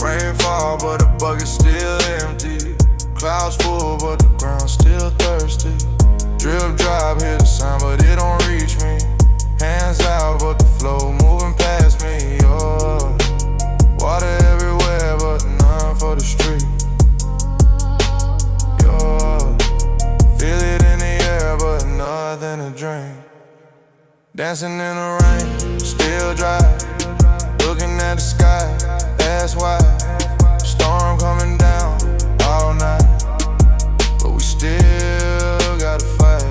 Rainfall, but the bucket's still empty. Clouds full, but the ground's still thirsty. Drip drop, hear the sound, but it don't reach me. Hands out, but the flow moving past me. Oh, water everywhere, but none for the street. Yo, feel it in the air, but nothing to drink. Dancing in the rain, still dry. Looking at the sky, that's why. Storm coming down all night, but we still gotta fight.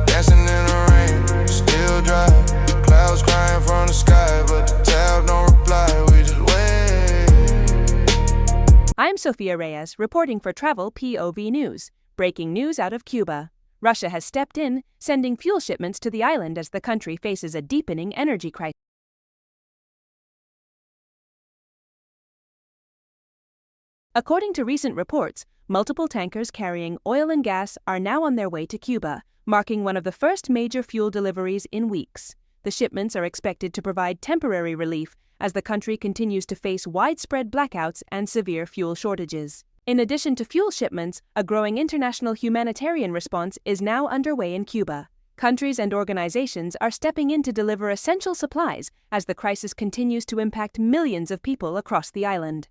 Dancing in the rain, still dry. Clouds crying from the sky, but the tab don't reply, we just wait. I'm Sophia Reyes, reporting for Travel POV News. Breaking news out of Cuba. Russia has stepped in, sending fuel shipments to the island as the country faces a deepening energy crisis. According to recent reports, multiple tankers carrying oil and gas are now on their way to Cuba, marking one of the first major fuel deliveries in weeks. The shipments are expected to provide temporary relief as the country continues to face widespread blackouts and severe fuel shortages. In addition to fuel shipments, a growing international humanitarian response is now underway in Cuba. Countries and organizations are stepping in to deliver essential supplies as the crisis continues to impact millions of people across the island.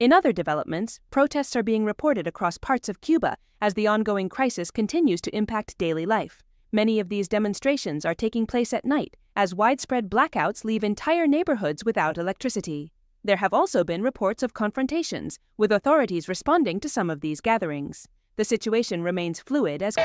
In other developments, protests are being reported across parts of Cuba as the ongoing crisis continues to impact daily life. Many of these demonstrations are taking place at night, as widespread blackouts leave entire neighborhoods without electricity. There have also been reports of confrontations, with authorities responding to some of these gatherings. The situation remains fluid as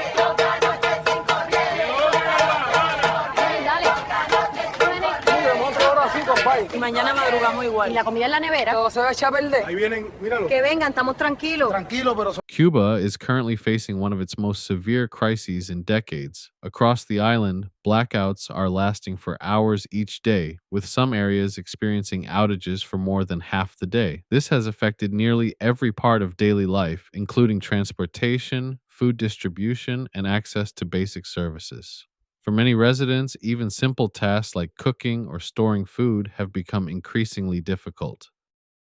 Y mañana madrugamos igual. Y la comida en la nevera. Todo se va a echar a perder. Ahí vienen, míralo. Que vengan, estamos tranquilos. Tranquilo, pero... Cuba is currently facing one of its most severe crises in decades. Across the island, blackouts are lasting for hours each day, with some areas experiencing outages for more than half the day. This has affected nearly every part of daily life, including transportation, food distribution, and access to basic services. For many residents, even simple tasks like cooking or storing food have become increasingly difficult.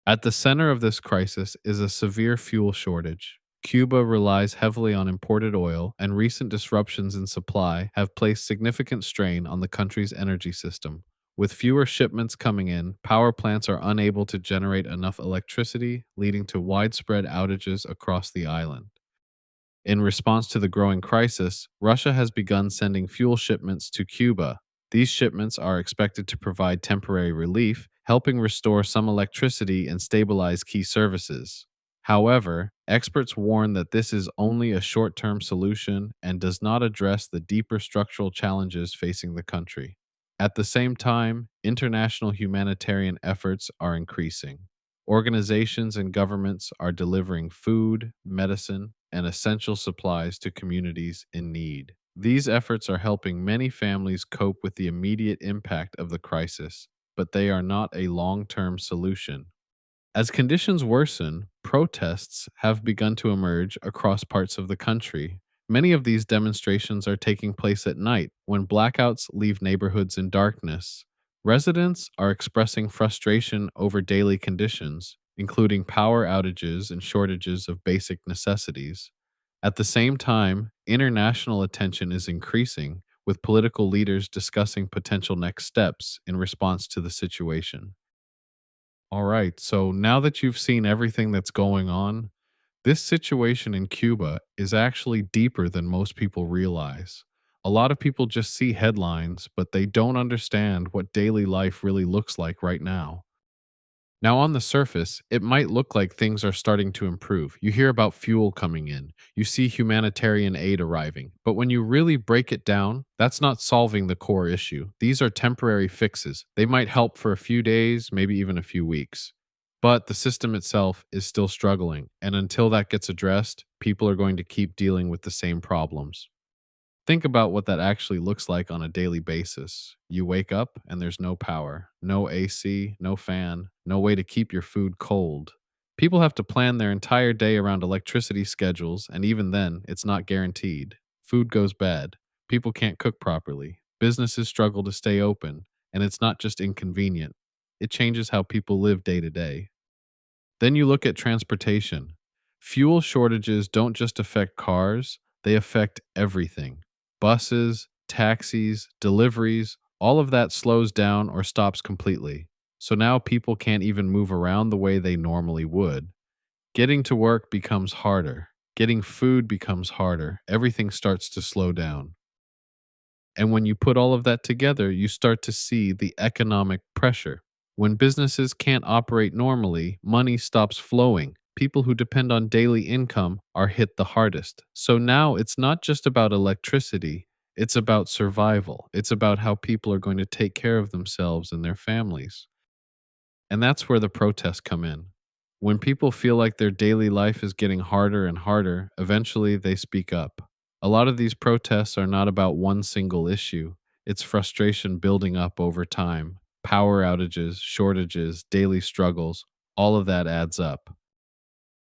At the center of this crisis is a severe fuel shortage. Cuba relies heavily on imported oil, and recent disruptions in supply have placed significant strain on the country's energy system. With fewer shipments coming in, power plants are unable to generate enough electricity, leading to widespread outages across the island. In response to the growing crisis, Russia has begun sending fuel shipments to Cuba. These shipments are expected to provide temporary relief, helping restore some electricity and stabilize key services. However, experts warn that this is only a short-term solution and does not address the deeper structural challenges facing the country. At the same time, international humanitarian efforts are increasing. Organizations and governments are delivering food, medicine, and essential supplies to communities in need. These efforts are helping many families cope with the immediate impact of the crisis, but they are not a long-term solution. As conditions worsen, protests have begun to emerge across parts of the country. Many of these demonstrations are taking place at night when blackouts leave neighborhoods in darkness. Residents are expressing frustration over daily conditions, including power outages and shortages of basic necessities. At the same time, international attention is increasing, with political leaders discussing potential next steps in response to the situation. All right, so now that you've seen everything that's going on, this situation in Cuba is actually deeper than most people realize. A lot of people just see headlines, but they don't understand what daily life really looks like right now. Now, on the surface, it might look like things are starting to improve. You hear about fuel coming in, you see humanitarian aid arriving, but when you really break it down, that's not solving the core issue. These are temporary fixes. They might help for a few days, maybe even a few weeks. But the system itself is still struggling, and until that gets addressed, people are going to keep dealing with the same problems. Think about what that actually looks like on a daily basis. You wake up and there's no power, no AC, no fan, no way to keep your food cold. People have to plan their entire day around electricity schedules, and even then, it's not guaranteed. Food goes bad. People can't cook properly. businesses struggle to stay open, and it's not just inconvenient, it changes how people live day to day. Then you look at transportation. Fuel shortages don't just affect cars, they affect everything. Buses, taxis, deliveries, all of that slows down or stops completely. So now people can't even move around the way they normally would. Getting to work becomes harder. Getting food becomes harder. Everything starts to slow down. And when you put all of that together, you start to see the economic pressure. When businesses can't operate normally, money stops flowing. People who depend on daily income are hit the hardest. So now it's not just about electricity, it's about survival. It's about how people are going to take care of themselves and their families. And that's where the protests come in. When people feel like their daily life is getting harder and harder, eventually they speak up. A lot of these protests are not about one single issue. It's frustration building up over time. Power outages, shortages, daily struggles, all of that adds up.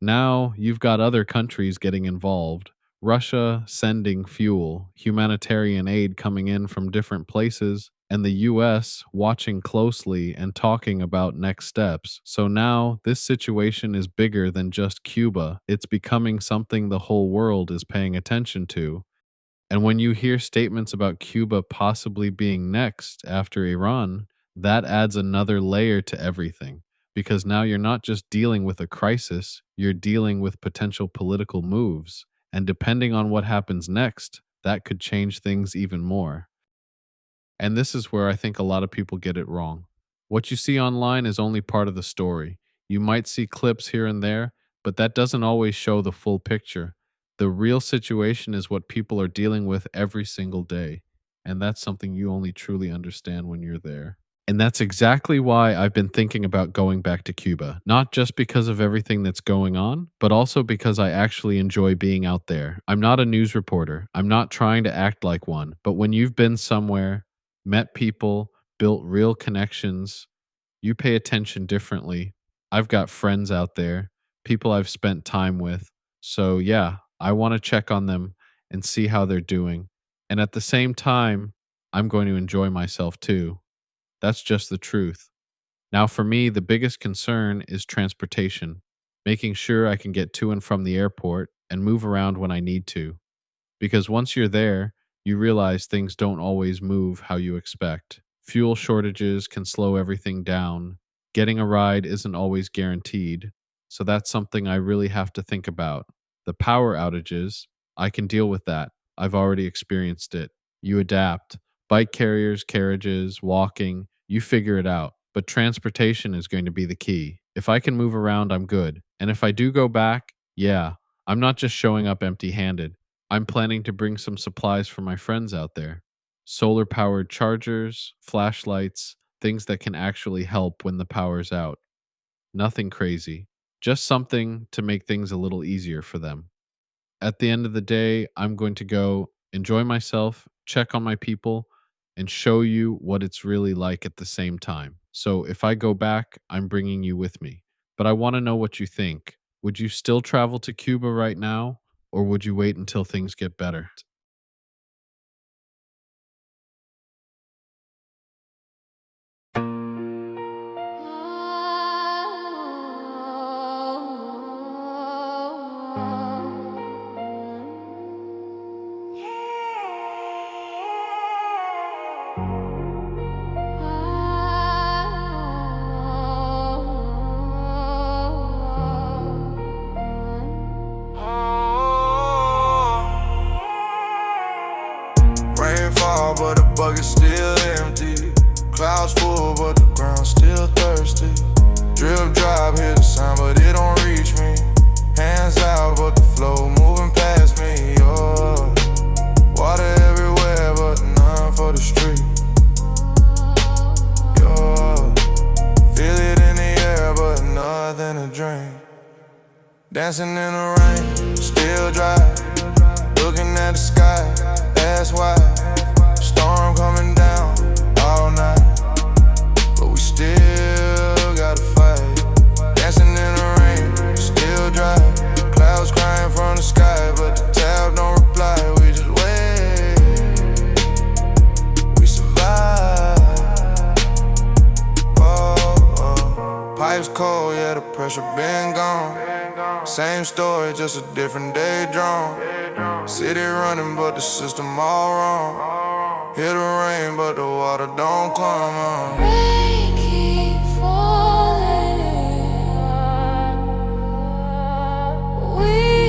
Now you've got other countries getting involved. Russia sending fuel, humanitarian aid coming in from different places, and the US watching closely and talking about next steps. So now this situation is bigger than just Cuba. It's becoming something the whole world is paying attention to. And when you hear statements about Cuba possibly being next after Iran, that adds another layer to everything. Because now you're not just dealing with a crisis, you're dealing with potential political moves. And depending on what happens next, that could change things even more. And this is where I think a lot of people get it wrong. What you see online is only part of the story. You might see clips here and there, but that doesn't always show the full picture. The real situation is what people are dealing with every single day. And that's something you only truly understand when you're there. And that's exactly why I've been thinking about going back to Cuba. Not just because of everything that's going on, but also because I actually enjoy being out there. I'm not a news reporter. I'm not trying to act like one. But when you've been somewhere, met people, built real connections, you pay attention differently. I've got friends out there, people I've spent time with. So yeah, I want to check on them and see how they're doing. And at the same time, I'm going to enjoy myself too. That's just the truth. Now, for me, the biggest concern is transportation, making sure I can get to and from the airport and move around when I need to. Because once you're there, you realize things don't always move how you expect. Fuel shortages can slow everything down. Getting a ride isn't always guaranteed. So that's something I really have to think about. The power outages, I can deal with that. I've already experienced it. You adapt. Bike carriers, carriages, walking, you figure it out. But transportation is going to be the key. If I can move around, I'm good. And if I do go back, yeah, I'm not just showing up empty-handed. I'm planning to bring some supplies for my friends out there. Solar-powered chargers, flashlights, things that can actually help when the power's out. Nothing crazy. Just something to make things a little easier for them. At the end of the day, I'm going to go enjoy myself, check on my people, and show you what it's really like at the same time. So if I go back, I'm bringing you with me. But I want to know what you think. Would you still travel to Cuba right now, or would you wait until things get better? Rainfall, but the bucket's still empty. Clouds full, but the ground's still thirsty. Drip drop, hear the sound, but it don't reach me. Hands out, but the flow moving past me. Oh, water everywhere, but none for the street. Oh, feel it in the air, but nothing to drink. Dancing in the rain, still dry. Looking at the sky, that's why. Storm coming down all night, but we still gotta fight. Dancing in the rain, still dry. Clouds crying from the sky, but the tab don't reply. We just wait. We cold, yeah, the pressure been gone. Same story, just a different day drawn. City running, but the system all wrong. Hear the rain, but the water don't come on. Rain keep falling. We